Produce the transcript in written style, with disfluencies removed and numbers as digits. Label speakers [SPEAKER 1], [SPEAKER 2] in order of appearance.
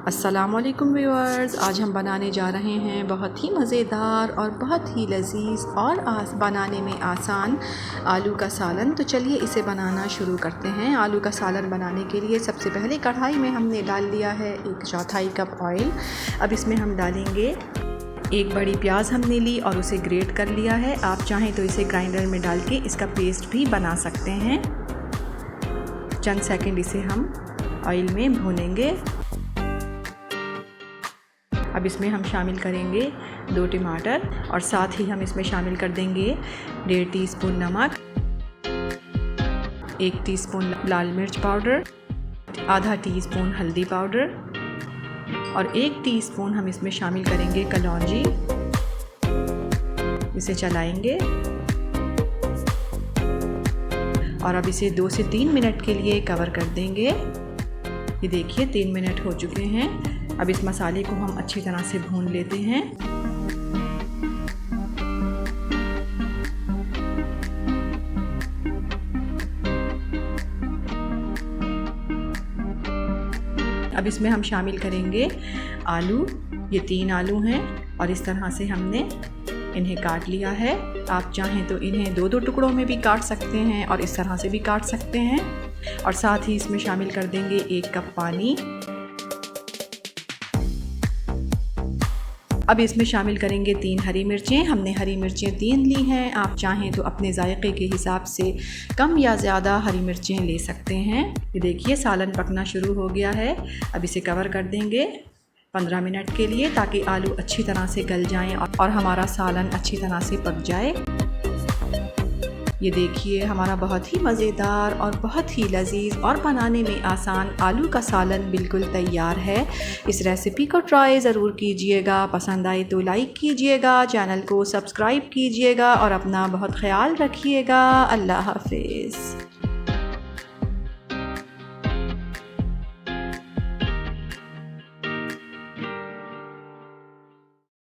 [SPEAKER 1] अस्सलामुअलैकुम व्यूअर्स, आज हम बनाने जा रहे हैं बहुत ही मज़ेदार और बहुत ही लजीज और बनाने में आसान आलू का सालन। तो चलिए इसे बनाना शुरू करते हैं। आलू का सालन बनाने के लिए सबसे पहले कढ़ाई में हमने डाल लिया है 1/4 कप ऑयल। अब इसमें हम डालेंगे एक बड़ी प्याज हमने ली और उसे ग्रेट कर लिया है। आप चाहें तो इसे ग्राइंडर में डाल के इसका पेस्ट भी बना सकते हैं। चंद सेकंड इसे हम ऑयल में भूनेंगे। अब इसमें हम शामिल करेंगे 2 टमाटर और साथ ही हम इसमें शामिल कर देंगे 1.5 टीस्पून नमक, 1 टीस्पून लाल मिर्च पाउडर, आधा टीस्पून हल्दी पाउडर और 1 टीस्पून हम इसमें शामिल करेंगे कलौंजी। इसे चलाएंगे और अब इसे 2 से 3 मिनट के लिए कवर कर देंगे। ये देखिए 3 मिनट हो चुके हैं। अब इस मसाले को हम अच्छी तरह से भून लेते हैं। अब इसमें हम शामिल करेंगे आलू। ये 3 आलू हैं और इस तरह से हमने इन्हें काट लिया है। आप चाहें तो इन्हें 2-2 टुकड़ों में भी काट सकते हैं और इस तरह से भी काट सकते हैं। और साथ ही इसमें शामिल कर देंगे 1 कप पानी। अब इसमें शामिल करेंगे 3 हरी मिर्चें। हमने हरी मिर्चें 3 ली हैं। आप चाहें तो अपने जायके के हिसाब से कम या ज़्यादा हरी मिर्चें ले सकते हैं। ये देखिए सालन पकना शुरू हो गया है। अब इसे कवर कर देंगे 15 मिनट के लिए ताकि आलू अच्छी तरह से गल जाएं और हमारा सालन अच्छी तरह से पक जाए। ये देखिए हमारा बहुत ही मज़ेदार और बहुत ही लजीज और बनाने में आसान आलू का सालन बिल्कुल तैयार है। इस रेसिपी को ट्राई ज़रूर कीजिएगा। पसंद आए तो लाइक कीजिएगा, चैनल को सब्सक्राइब कीजिएगा और अपना बहुत ख्याल रखिएगा। अल्लाह हाफिज़।